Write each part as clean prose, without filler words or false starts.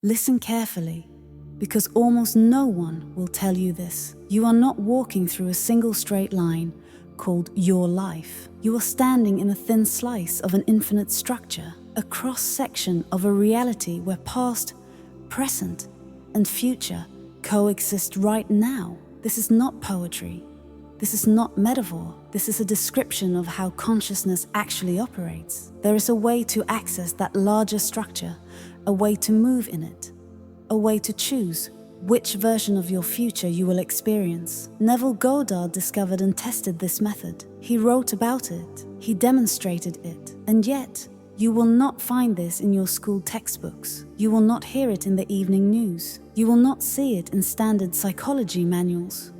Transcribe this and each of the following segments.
Listen carefully, because almost no one will tell you this. You are not walking through a single straight line called your life. You are standing in a thin slice of an infinite structure, a cross-section of a reality where past, present, and future coexist right now. This is not poetry. This is not metaphor. This is a description of how consciousness actually operates. There is a way to access that larger structure, a way to move in it, a way to choose which version of your future you will experience. Neville Goddard discovered and tested this method. He wrote about it. He demonstrated it. And yet, you will not find this in your school textbooks. You will not hear it in the evening news. You will not see it in standard psychology manuals.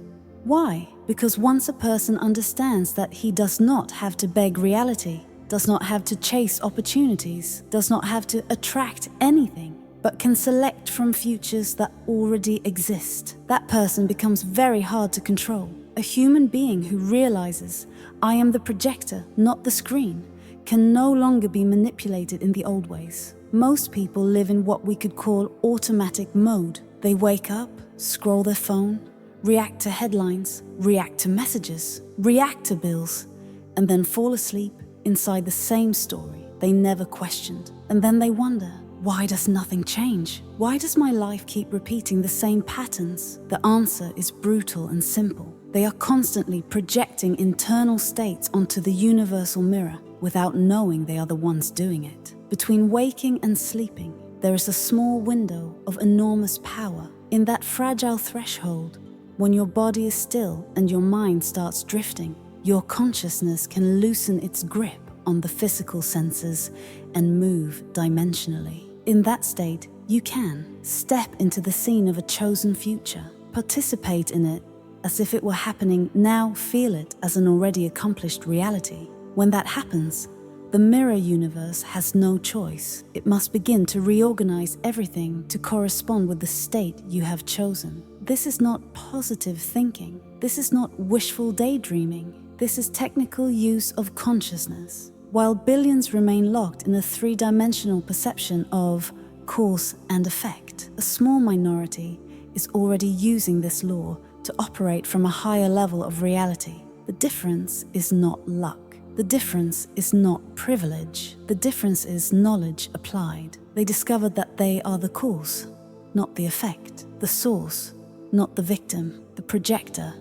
Why? Because once a person understands that he does not have to beg reality, does not have to chase opportunities, does not have to attract anything, but can select from futures that already exist, that person becomes very hard to control. A human being who realizes, I am the projector, not the screen, can no longer be manipulated in the old ways. Most people live in what we could call automatic mode. They wake up, scroll their phone, react to headlines, react to messages, react to bills, and then fall asleep inside the same story they never questioned. And then they wonder, why does nothing change? Why does my life keep repeating the same patterns? The answer is brutal and simple. They are constantly projecting internal states onto the universal mirror without knowing they are the ones doing it. Between waking and sleeping, there is a small window of enormous power. In that fragile threshold, when your body is still and your mind starts drifting, your consciousness can loosen its grip on the physical senses and move dimensionally. In that state, you can step into the scene of a chosen future, participate in it as if it were happening now, feel it as an already accomplished reality. When that happens, the mirror universe has no choice. It must begin to reorganize everything to correspond with the state you have chosen. This is not positive thinking. This is not wishful daydreaming. This is technical use of consciousness. While billions remain locked in a three-dimensional perception of cause and effect, a small minority is already using this law to operate from a higher level of reality. The difference is not luck. The difference is not privilege. The difference is knowledge applied. They discovered that they are the cause, not the effect, the source, not the victim, the projector,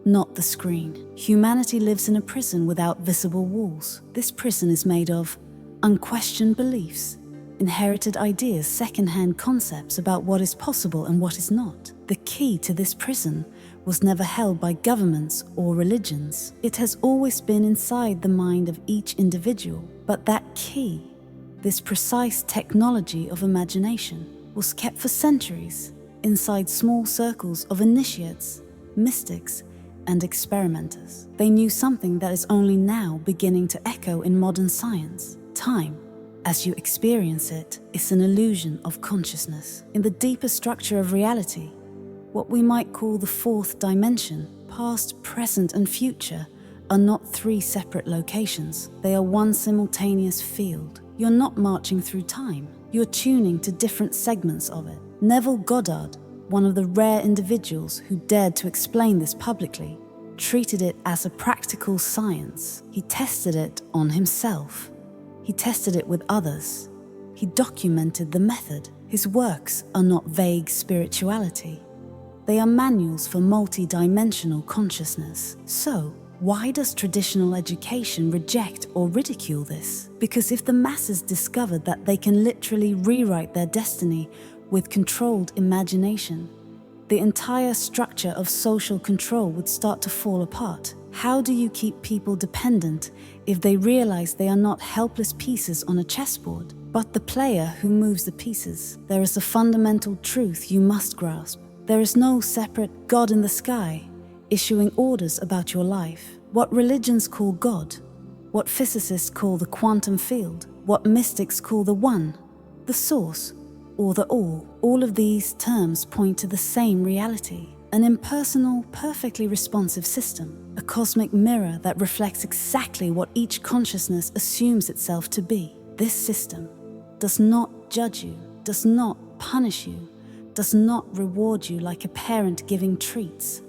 not the screen. Humanity lives in a prison without visible walls. This prison is made of unquestioned beliefs, inherited ideas, second-hand concepts about what is possible and what is not. The key to this prison was never held by governments or religions. It has always been inside the mind of each individual. But that key, this precise technology of imagination, was kept for centuries inside small circles of initiates, mystics, and experimenters. They knew something that is only now beginning to echo in modern science. Time, as you experience it, is an illusion of consciousness. In the deeper structure of reality, what we might call the fourth dimension, past, present, and future, are not three separate locations. They are one simultaneous field. You're not marching through time. You're tuning to different segments of it. Neville Goddard, one of the rare individuals who dared to explain this publicly, treated it as a practical science. He tested it on himself. He tested it with others. He documented the method. His works are not vague spirituality. They are manuals for multi-dimensional consciousness. So, why does traditional education reject or ridicule this? Because if the masses discovered that they can literally rewrite their destiny with controlled imagination, the entire structure of social control would start to fall apart. How do you keep people dependent if they realize they are not helpless pieces on a chessboard, but the player who moves the pieces? There is a fundamental truth you must grasp. There is no separate God in the sky issuing orders about your life. What religions call God, what physicists call the quantum field, what mystics call the One, the Source, or the all of these terms point to the same reality. An impersonal, perfectly responsive system, a cosmic mirror that reflects exactly what each consciousness assumes itself to be. This system does not judge you, does not punish you, does not reward you like a parent giving treats.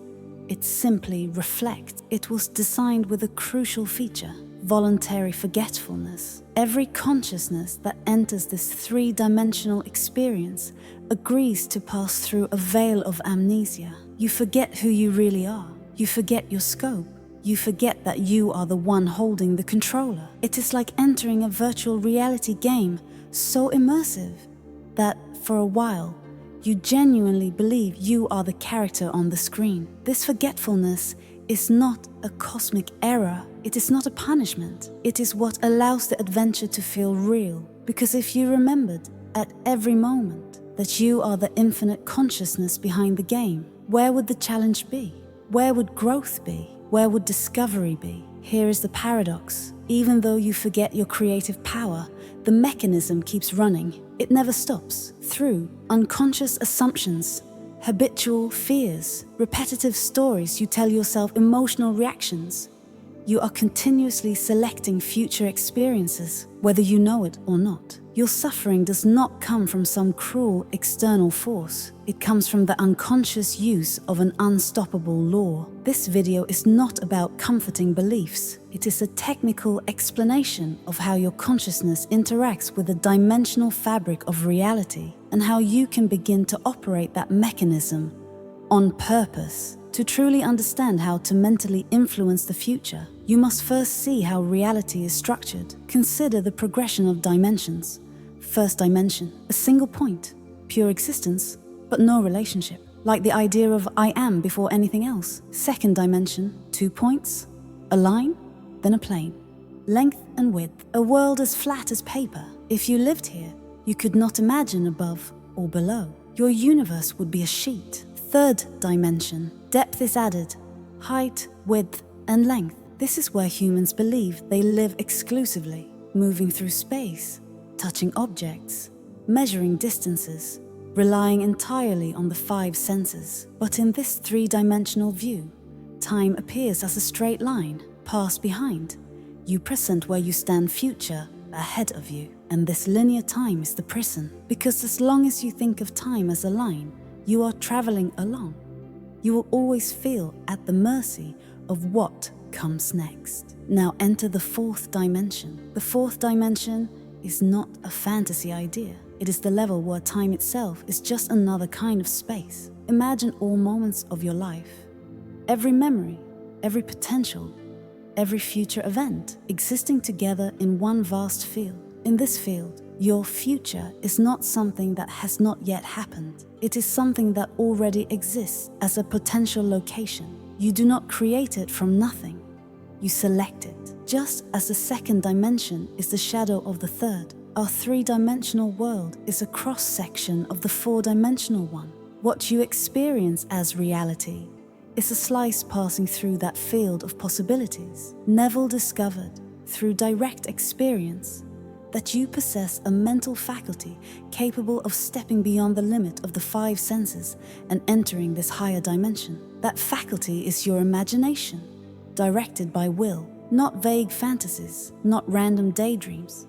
It simply reflects. It was designed with a crucial feature: voluntary forgetfulness. Every consciousness that enters this three-dimensional experience agrees to pass through a veil of amnesia. You forget who you really are. You forget your scope. You forget that you are the one holding the controller. It is like entering a virtual reality game so immersive that, for a while, you genuinely believe you are the character on the screen. This forgetfulness is not a cosmic error. It is not a punishment. It is what allows the adventure to feel real. Because if you remembered at every moment that you are the infinite consciousness behind the game, where would the challenge be? Where would growth be? Where would discovery be? Here is the paradox. Even though you forget your creative power, the mechanism keeps running. It never stops. Through unconscious assumptions, habitual fears, repetitive stories you tell yourself, emotional reactions, you are continuously selecting future experiences, whether you know it or not. Your suffering does not come from some cruel external force. It comes from the unconscious use of an unstoppable law. This video is not about comforting beliefs. It is a technical explanation of how your consciousness interacts with the dimensional fabric of reality and how you can begin to operate that mechanism on purpose. To truly understand how to mentally influence the future, you must first see how reality is structured. Consider the progression of dimensions. First dimension, a single point, pure existence, but no relationship, like the idea of I am before anything else. Second dimension, 2 points, a line, then a plane, length and width, a world as flat as paper. If you lived here, you could not imagine above or below. Your universe would be a sheet. Third dimension, depth is added, height, width, and length. This is where humans believe they live exclusively, moving through space, touching objects, measuring distances, relying entirely on the 5 senses. But in this 3-dimensional view, time appears as a straight line, past behind, you present where you stand, future ahead of you. And this linear time is the prison, because as long as you think of time as a line, you are traveling along. You will always feel at the mercy of what comes next. Now enter the 4th dimension. The 4th dimension is not a fantasy idea. It is the level where time itself is just another kind of space. Imagine all moments of your life, every memory, every potential, every future event existing together in one vast field. In this field, your future is not something that has not yet happened. It is something that already exists as a potential location. You do not create it from nothing. You select it. Just as the 2nd dimension is the shadow of the 3rd, our 3-dimensional world is a cross-section of the 4-dimensional one. What you experience as reality is a slice passing through that field of possibilities. Neville discovered, through direct experience, that you possess a mental faculty capable of stepping beyond the limit of the 5 senses and entering this higher dimension. That faculty is your imagination, directed by will, not vague fantasies, not random daydreams,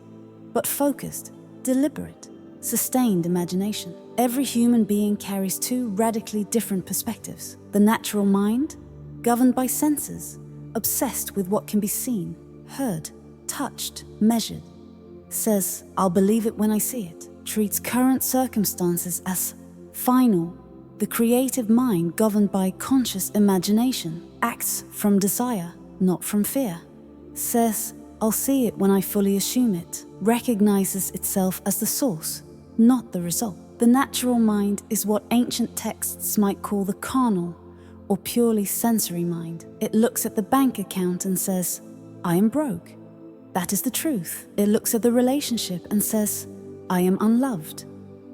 but focused, deliberate, sustained imagination. Every human being carries 2 radically different perspectives. The natural mind, governed by senses, obsessed with what can be seen, heard, touched, measured, says, I'll believe it when I see it, treats current circumstances as final. The creative mind, governed by conscious imagination, acts from desire, not from fear, says, I'll see it when I fully assume it, recognizes itself as the source, not the result. The natural mind is what ancient texts might call the carnal or purely sensory mind. It looks at the bank account and says, I am broke. That is the truth. It looks at the relationship and says, I am unloved.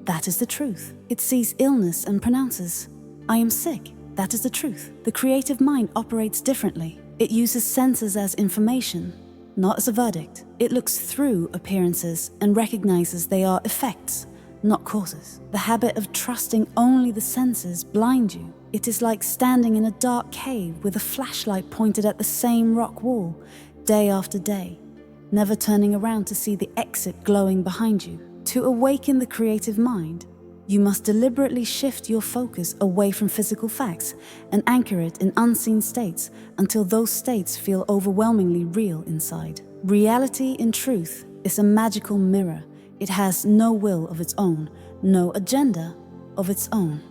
That is the truth. It sees illness and pronounces, I am sick. That is the truth. The creative mind operates differently. It uses senses as information, not as a verdict. It looks through appearances and recognizes they are effects, not causes. The habit of trusting only the senses blind you. It is like standing in a dark cave with a flashlight pointed at the same rock wall, day after day, never turning around to see the exit glowing behind you. To awaken the creative mind, You must deliberately shift your focus away from physical facts and anchor it in unseen states until those states feel overwhelmingly real inside. Reality, in truth, is a magical mirror. It has no will of its own, no agenda of its own,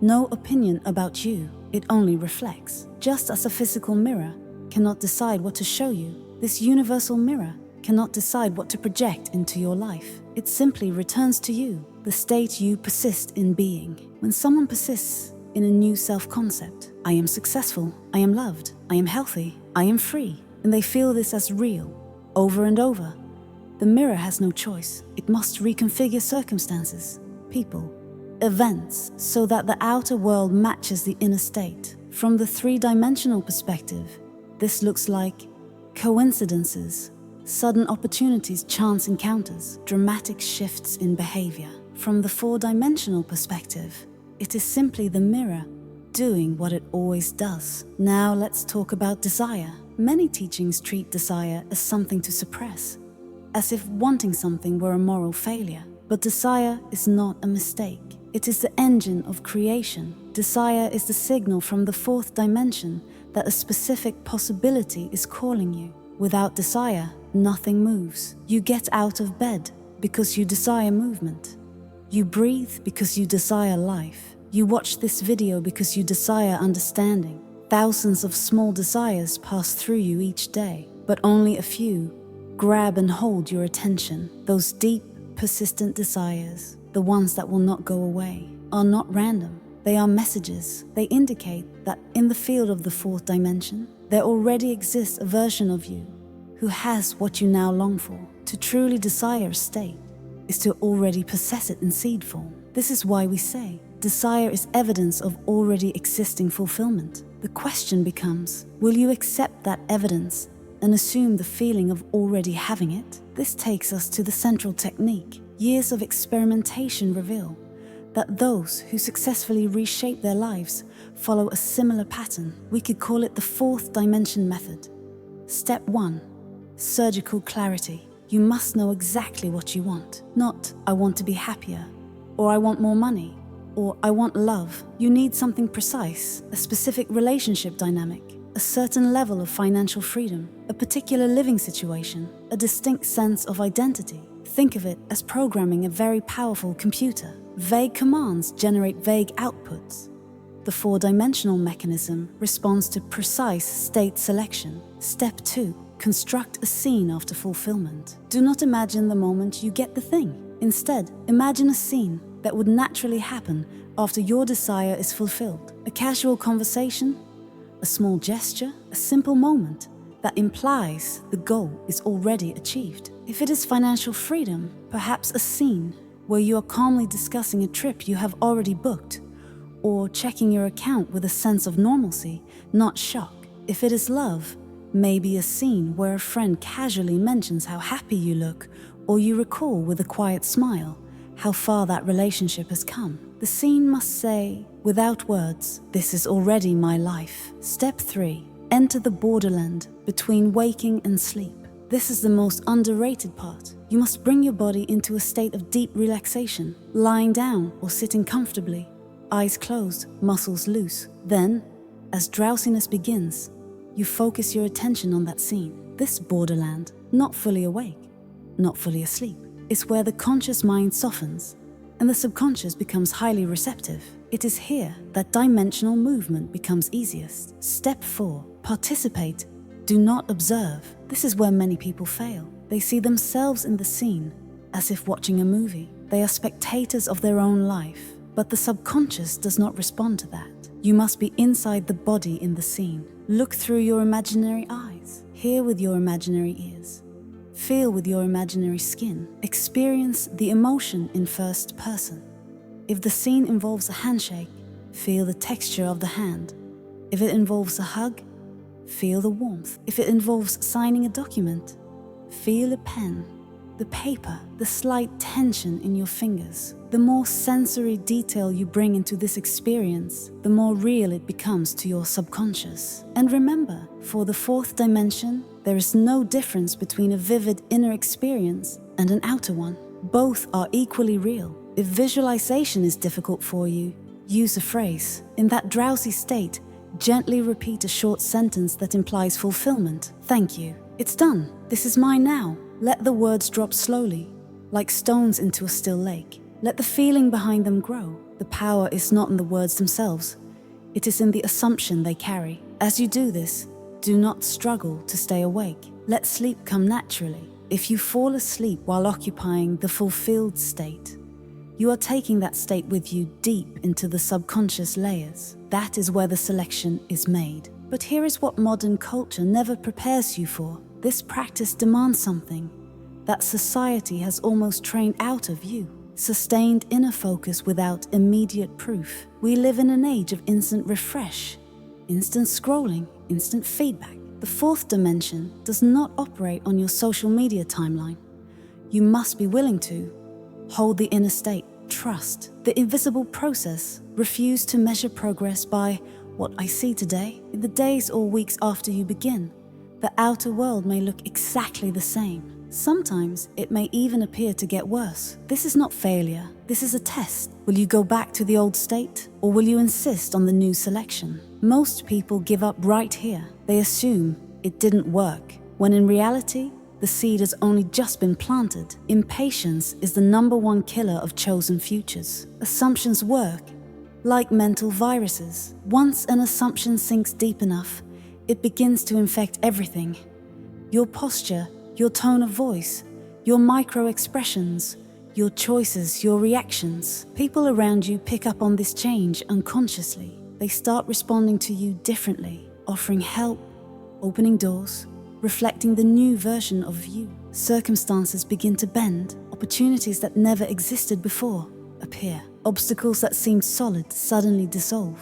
no opinion about you. It only reflects. Just as a physical mirror cannot decide what to show you, this universal mirror cannot decide what to project into your life. It simply returns to you the state you persist in being. When someone persists in a new self-concept, I am successful, I am loved, I am healthy, I am free, and they feel this as real, over and over, the mirror has no choice. It must reconfigure circumstances, people, events, so that the outer world matches the inner state. From the three-dimensional perspective, this looks like coincidences, sudden opportunities, chance encounters, dramatic shifts in behavior. From the four-dimensional perspective, it is simply the mirror doing what it always does. Now let's talk about desire. Many teachings treat desire as something to suppress, as if wanting something were a moral failure. But desire is not a mistake. It is the engine of creation. Desire is the signal from the fourth dimension that a specific possibility is calling you. Without desire, nothing moves. You get out of bed because you desire movement. You breathe because you desire life. You watch this video because you desire understanding. Thousands of small desires pass through you each day, but only a few grab and hold your attention. Those deep, persistent desires, the ones that will not go away, are not random. They are messages. They indicate that in the field of the fourth dimension, there already exists a version of you who has what you now long for. To truly desire a state is to already possess it in seed form. This is why we say desire is evidence of already existing fulfillment. The question becomes, will you accept that evidence and assume the feeling of already having it? This takes us to the central technique. Years of experimentation reveal that those who successfully reshape their lives follow a similar pattern. We could call it the fourth dimension method. Step 1. Surgical clarity. You must know exactly what you want. Not, I want to be happier, or I want more money, or I want love. You need something precise, a specific relationship dynamic, a certain level of financial freedom, a particular living situation, a distinct sense of identity. Think of it as programming a very powerful computer. Vague commands generate vague outputs. The four-dimensional mechanism responds to precise state selection. Step 2. Construct a scene after fulfillment. Do not imagine the moment you get the thing. Instead, imagine a scene that would naturally happen after your desire is fulfilled. A casual conversation, a small gesture, a simple moment that implies the goal is already achieved. If it is financial freedom, perhaps a scene where you are calmly discussing a trip you have already booked, or checking your account with a sense of normalcy, not shock. If it is love, maybe a scene where a friend casually mentions how happy you look, or you recall with a quiet smile how far that relationship has come. The scene must say, without words, this is already my life. Step 3. Enter the borderland between waking and sleep. This is the most underrated part. You must bring your body into a state of deep relaxation, lying down or sitting comfortably, eyes closed, muscles loose. Then, as drowsiness begins, you focus your attention on that scene. This borderland, not fully awake, not fully asleep, is where the conscious mind softens and the subconscious becomes highly receptive. It is here that dimensional movement becomes easiest. Step 4. Participate. Do not observe. This is where many people fail. They see themselves in the scene as if watching a movie. They are spectators of their own life, but the subconscious does not respond to that. You must be inside the body in the scene. Look through your imaginary eyes. Hear with your imaginary ears. Feel with your imaginary skin. Experience the emotion in first person. If the scene involves a handshake, feel the texture of the hand. If it involves a hug, feel the warmth. If it involves signing a document, feel a pen, the paper, the slight tension in your fingers. The more sensory detail you bring into this experience, the more real it becomes to your subconscious. And remember, for the fourth dimension, there is no difference between a vivid inner experience and an outer one. Both are equally real. If visualization is difficult for you, use a phrase. In that drowsy state, gently repeat a short sentence that implies fulfillment. Thank you. It's done. This is mine now. Let the words drop slowly, like stones into a still lake. Let the feeling behind them grow. The power is not in the words themselves. It is in the assumption they carry. As you do this, do not struggle to stay awake. Let sleep come naturally. If you fall asleep while occupying the fulfilled state, you are taking that state with you deep into the subconscious layers. That is where the selection is made. But here is what modern culture never prepares you for. This practice demands something that society has almost trained out of you. Sustained inner focus without immediate proof. We live in an age of instant refresh, instant scrolling, instant feedback. The fourth dimension does not operate on your social media timeline. You must be willing to hold the inner state, trust the invisible process, refuse to measure progress by what I see today. In the days or weeks after you begin, the outer world may look exactly the same. Sometimes it may even appear to get worse. This is not failure. This is a test. Will you go back to the old state, or will you insist on the new selection? Most people give up right here. They assume it didn't work, when in reality, the seed has only just been planted. Impatience is the #1 killer of chosen futures. Assumptions work like mental viruses. Once an assumption sinks deep enough, it begins to infect everything. Your posture, your tone of voice, your micro-expressions, your choices, your reactions. People around you pick up on this change unconsciously. They start responding to you differently, offering help, opening doors, reflecting the new version of you. Circumstances begin to bend. Opportunities that never existed before appear. Obstacles that seemed solid suddenly dissolve.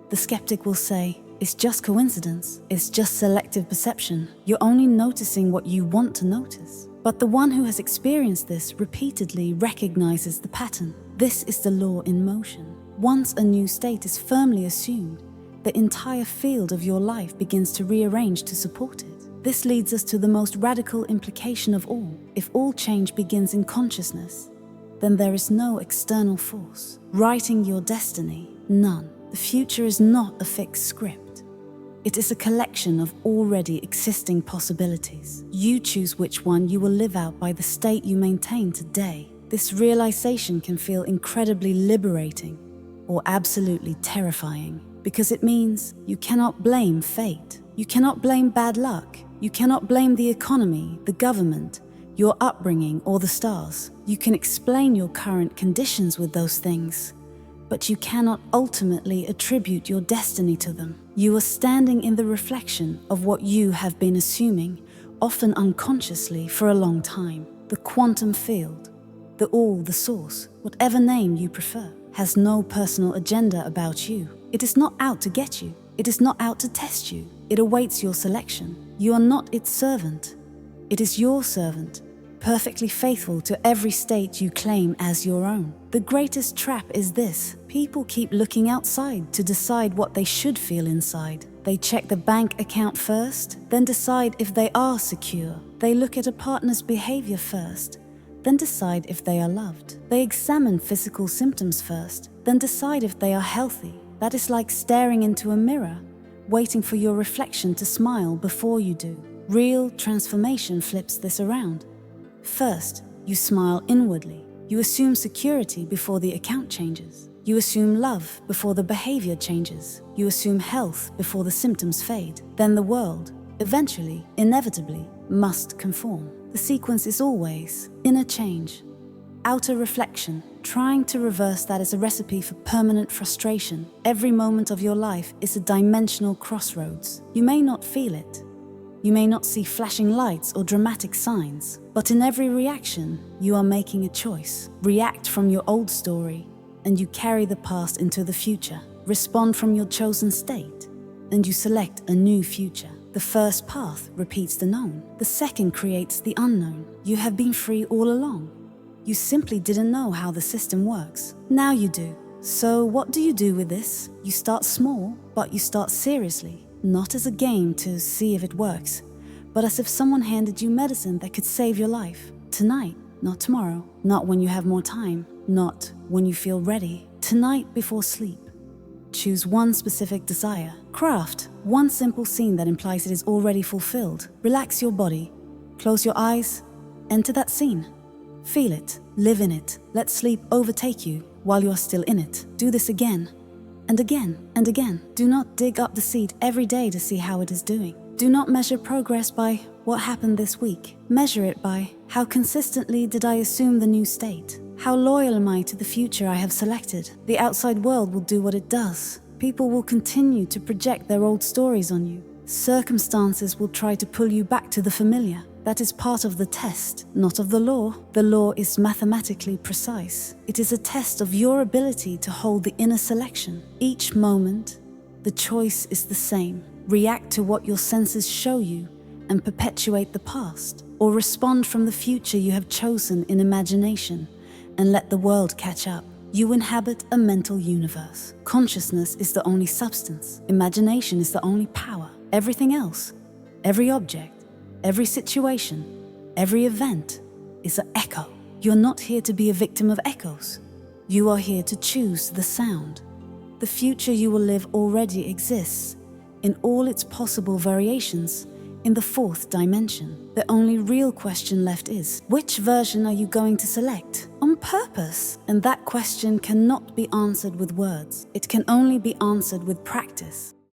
The skeptic will say, "It's just coincidence. It's just selective perception. You're only noticing what you want to notice." But the one who has experienced this repeatedly recognizes the pattern. This is the law in motion. Once a new state is firmly assumed, the entire field of your life begins to rearrange to support it. This leads us to the most radical implication of all. If all change begins in consciousness, then there is no external force writing your destiny. None. The future is not a fixed script. It is a collection of already existing possibilities. You choose which one you will live out by the state you maintain today. This realization can feel incredibly liberating or absolutely terrifying, because it means you cannot blame fate. You cannot blame bad luck. You cannot blame the economy, the government, your upbringing, or the stars. You can explain your current conditions with those things, but you cannot ultimately attribute your destiny to them. You are standing in the reflection of what you have been assuming, often unconsciously, for a long time. The quantum field, the all, the source, whatever name you prefer, has no personal agenda about you. It is not out to get you. It is not out to test you. It awaits your selection. You are not its servant. It is your servant, perfectly faithful to every state you claim as your own. The greatest trap is this: people keep looking outside to decide what they should feel inside. They check the bank account first, then decide if they are secure. They look at a partner's behavior first, then decide if they are loved. They examine physical symptoms first, then decide if they are healthy. That is like staring into a mirror, waiting for your reflection to smile before you do. Real transformation flips this around. First, you smile inwardly. You assume security before the account changes. You assume love before the behavior changes. You assume health before the symptoms fade. Then the world, eventually, inevitably, must conform. The sequence is always inner change, outer reflection. Trying to reverse that is a recipe for permanent frustration. Every moment of your life is a dimensional crossroads. You may not feel it. You may not see flashing lights or dramatic signs, but in every reaction, you are making a choice. React from your old story, and you carry the past into the future. Respond from your chosen state, and you select a new future. The first path repeats the known. The second creates the unknown. You have been free all along. You simply didn't know how the system works. Now you do. So what do you do with this? You start small, but you start seriously. Not as a game to see if it works, but as if someone handed you medicine that could save your life. Tonight, not tomorrow, not when you have more time. not when you feel ready. Tonight before sleep, choose one specific desire. Craft one simple scene that implies it is already fulfilled. Relax your body. Close your eyes. Enter that scene. Feel it. Live in it. Let sleep overtake you while you are still in it. Do this again and again and again. Do not dig up the seed every day to see how it is doing. Do not measure progress by what happened this week. Measure it by how consistently did I assume the new state? How loyal am I to the future I have selected? The outside world will do what it does. People will continue to project their old stories on you. Circumstances will try to pull you back to the familiar. That is part of the test, not of the law. The law is mathematically precise. It is a test of your ability to hold the inner selection. Each moment, the choice is the same. React to what your senses show you and perpetuate the past, or respond from the future you have chosen in imagination and let the world catch up. You inhabit a mental universe. Consciousness is the only substance. Imagination is the only power. Everything else, every object, every situation, every event is an echo. You're not here to be a victim of echoes. You are here to choose the sound. The future you will live already exists in all its possible variations in the fourth dimension. The only real question left is, which version are you going to select? On purpose. And that question cannot be answered with words. It can only be answered with practice.